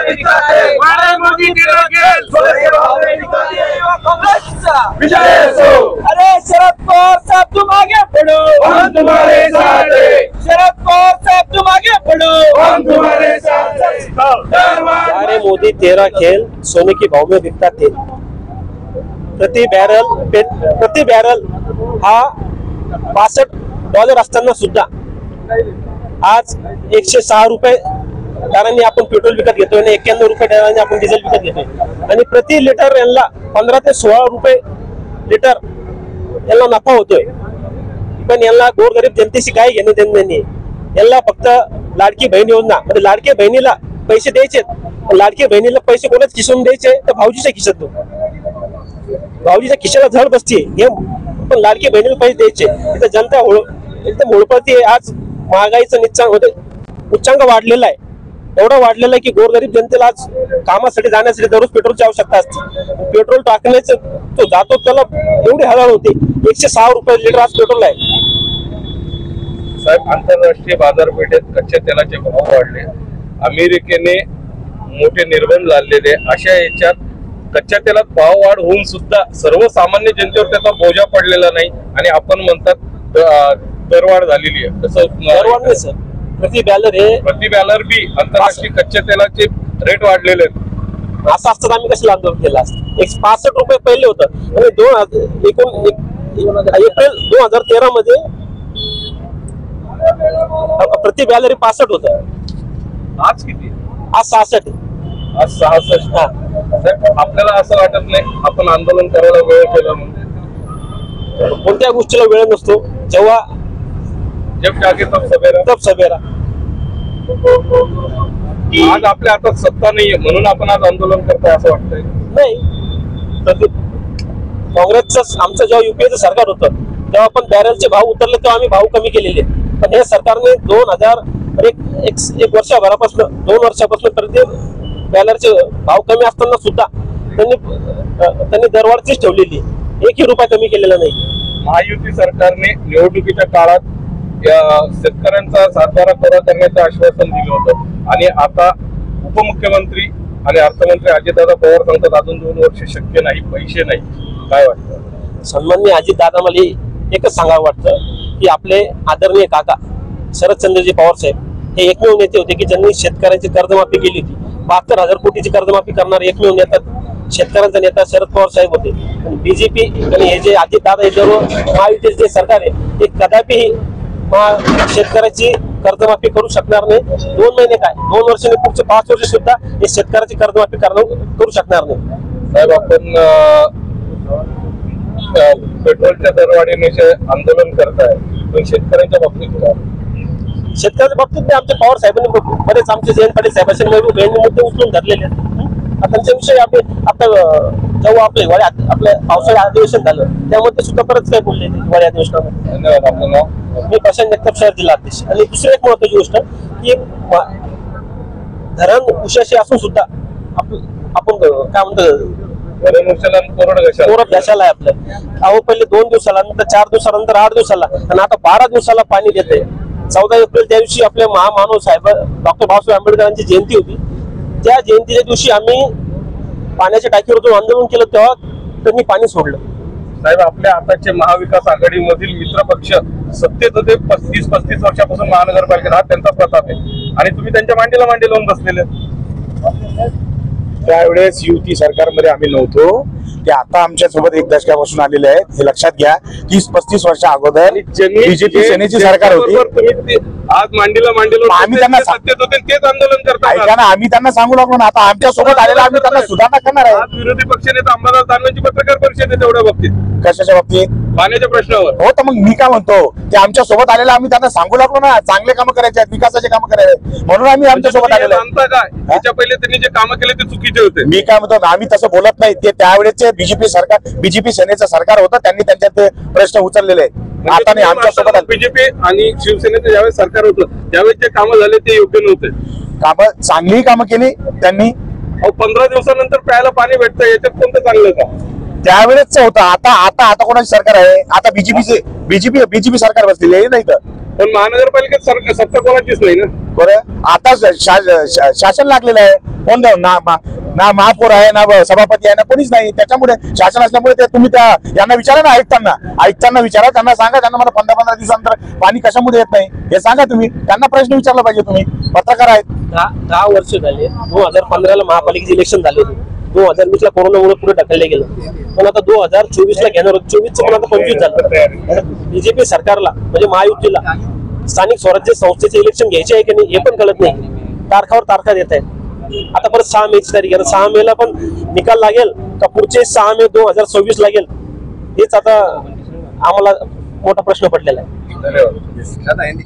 मोदी तेरा खेल अरे शरद पवार साहब तुम आगे बढ़ो, हम तुम्हारे साथ हैं। शरद पवार साहब तुम आगे बढ़ो, हम तुम्हारे साथ हैं। अरे मोदी तेरा खेल सोने की भाव में बिकता तेल। प्रति बॅरल हा $62 असताना सुद्धा आज 106 रुपये दरांनी आपण पेट्रोल विकत घेतोय आणि 91 रुपये दरांनी आपण डिझेल विकत घेतोय आणि प्रति लिटर यांना 15 ते 16 रुपये लिटर यांना नफा होतोय। पण यांना गोरगरीब जनतेशी काय घेणं देणं नाही। यांना फक्त लाडकी बहीण योजना म्हणजे लाडकी बहिणीला पैसे द्यायचे, लाडकी बहिणीला पैसे कोणाच खिसून द्यायचे तर भाऊजीच्या खिशात, भाऊजीच्या खिशाला झड बसते हे, पण लाडकी बहिणीला पैसे द्यायचे। इथं जनता एकदम होळपळती। आज महागाईचं उच्चांक वाढलेला आहे, एवढं वाढलेलं आहे की गोरगरीब जनतेला आज कामासाठी जाण्यासाठी दररोज पेट्रोलची आवश्यकता असते। पेट्रोल टाकण्याचं तो जातो त्याला एवढी हळहळ होते। 106 रुपये लिटर आज पेट्रोल आहे। साहेब, आंतरराष्ट्रीय बाजारपेठेत कच्च्या तेलाचे भाव वाढले, अमेरिकेने मोठे निर्बंध लादलेले, अशा याच्यात कच्च्या तेलात भाव वाढ होऊन सुद्धा सर्वसामान्य जनतेवर त्याचा बोजा पडलेला नाही आणि आपण म्हणतात दरवाढ झालेली आहे। तसं दरवाढ नाही सर, प्रति बॅलर बी आंतरराष्ट्रीय कच्च्या तेलाचे रेट वाढलेले आहेत। असं असतं आम्ही कशाला आंदोलन केलं असतं। 65 रुपये पहिले होतं आणि एप्रिल 2013 मध्ये प्रति बॅलर 65 होतं। आज किती? आज 66। आज 66। आपल्याला असं वाटत नाही आपण आंदोलन करायला वेळ केला म्हणून? कोणत्या गोष्टीला वेळ नसतो, जेव्हा जब जागे तब सवेरा। आज आपल्या हातात सत्ता नाहीये म्हणून आपण आज आंदोलन करतोय असं वाटतंय? नाही, काँग्रेसचं आमचं जेव्हा युपीएचं सरकार होतं तेव्हा आपण बॅरलचे भाव उतरले तेव्हा आम्ही भाव कमी केलेले, पण हे सरकारने 2 वर्षापासून प्रति बॅलरचे भाव कमी असताना सुद्धा त्यांनी दरवाढीच ठेवलेली, 1 रुपया कमी केलेला नाही। महायुती सरकारने निवडणुकीच्या काळात शेतकऱ्यांचा सातबारा कोरा करण्याचं आश्वासन दिलं होतं आणि आता उपमुख्यमंत्री आणि अर्थमंत्री अजितदादा पवार सांगतात अजून 2 वर्ष शक्य नाही, पैसे नाही। काय वाटतं? सन्माननीय अजितदादा, मला एकच सांगावं वाटतं की आपले आदरणीय काका शरदचंद्रजी पवार साहेब हे एकमेव नेते होते की ज्यांनी शेतकऱ्यांची कर्जमाफी केली होती। 72,000 कोटीची कर्जमाफी करणारे एकमेव नेता शेतकऱ्यांचा नेता शरद पवार साहेब होते। बीजेपी आणि हे जे अजितदादा हे सर्व महायुतीचे जे सरकार आहे ते कदापि शेतकऱ्याची कर्जमाफी करू शकणार नाही। 2 महिने काय 2 वर्ष नाही, पुढचे 5 वर्ष सुद्धा हे शेतकऱ्याची कर्जमाफी करू शकणार नाही। साहेब, आपण पेट्रोलच्या दरवाढीविषयी आंदोलन करताय, पण शेतकऱ्यांच्या बाबतीत आमचे पवार साहेबांनी बरेच आमचे जयंत पाटील साहेबांनी मुद्दे उचलून धरलेले आहेत। त्यांच्याविषयी आता जेव्हा आपल्या पावसाळी अधिवेशन झालं त्यामध्ये सुद्धा बरंच काही बोलले हिवाळी अधिवेशनामध्ये। धन्यवाद। आपलं नाव? मी प्रशांत जगताप, शहर जिल्हाध्यक्ष। आणि दुसरी एक महत्वाची गोष्ट की धरण उशाशी असून सुद्धा आपण काय म्हणतो कोरड घशाला आहे आपलं। अहो पहिले 2 दिवसाला, नंतर 4 दिवसानंतर 8 दिवसाला आणि आता 12 दिवसाला पाणी देते। 14 एप्रिल त्या दिवशी आपले महामानव साहेब डॉक्टर बाबासाहेब आंबेडकरांची जयंती होती। त्या जयंतीच्या दिवशी आम्ही पाण्याच्या टाकीवरतून आंदोलन केलं तेव्हा त्यांनी पाणी सोडलं। साहेब, आपल्या आताचे महाविकास आघाडीमधील मित्र पक्ष सत्तेत होते 35 वर्षापासून महानगरपालिकेत, हा त्यांचा प्रताप आहे आणि तुम्ही त्यांच्या मांडीला मांडी लावून बसलेले। त्यावेळेस युती सरकारमध्ये आम्ही नव्हतो, ते आता आमच्या सोबत 1 दशकापासून आलेले आहेत, हे लक्षात घ्या। 30-35 वर्षा अगोदर बीजेपी सेनेची सरकार होती, आज मांडीला मांडी लावून आम्ही त्यांना सत्तेत होते तेच आंदोलन करतात। ऐका ना, आम्ही त्यांना सांगू लागलो ना, आता आमच्या सोबत आलेला आम्ही त्यांना सुधारणा करणार आहे। आज विरोधी पक्षनेता अंबादास दानवेंची पत्रकार परिषद आहे तेवढ्या बाबतीत, कशाच्या बाबतीत? पाण्याच्या प्रश्नावर। हो, तर मग मी काय म्हणतो, ते आमच्या सोबत आलेला आम्ही त्यांना सांगू लागलो ना, चांगले कामं करायचे आहेत, विकासाचे कामं करायचे, म्हणून आम्ही आमच्या सोबत आलेलो आहे। काय त्याच्या पहिले त्यांनी जे कामं केले ते चुकीचे होते? मी काय म्हणतो, आम्ही तसं बोलत नाही, ते त्यावेळेचे बीजेपी सेनेचं सरकार होतं, त्यांनी त्यांच्यात प्रश्न उचललेले आहेत। आता नाही, आमच्या सोबत बीजेपी आणि शिवसेनेचं ज्यावेळेस सरकार होतं त्यावेळेस जे कामं झाले ते योग्य नव्हते। कामं चांगली कामं केली त्यांनी। 15 दिवसानंतर प्यायला पाणी भेटतं, याच्यात कोणतं चांगलं का? त्यावेळेच होतं। आता कोणाची सरकार आहे? आता बीजेपी सरकार बसलेली आहे नाही तर पण महानगरपालिकेत सत्ता कोणाचीच नाही ना. बरं आता शासन लागलेलं आहे. कोण ना महापौर आहे ना सभापती आहे ना कोणीच नाही. त्याच्यामुळे शासन असल्यामुळे ते तुम्ही त्या यांना विचारा ना, आयुक्तांना विचारा, त्यांना सांगा, त्यांना मला 15-15 दिवसानंतर पाणी कशामुळे येत नाही हे सांगा तुम्ही. त्यांना प्रश्न विचारला पाहिजे. तुम्ही पत्रकार आहेत. 10 वर्ष झाले. 2015 ला महापालिकेचे इलेक्शन झाले होते. 2020 ला कोरोनामुळे पुढे ढकलले गेलं. पण आता 2024 ला घेणार होतं. 24 पण आता 25 झालं. बीजेपी सरकारला म्हणजे महायुतीला स्थानिक स्वराज्य संस्थेचे इलेक्शन घ्यायचे आहे की नाही हे पण कळत नाही. तारखावर तारखा देत आहेत. आता परत 6 मेची तारीख आहे. 6 मेला पण निकाल लागेल का पुढचे 6 मे 2026 लागेल हेच आता आम्हाला मोठा प्रश्न पडलेला आहे. धन्यवाद.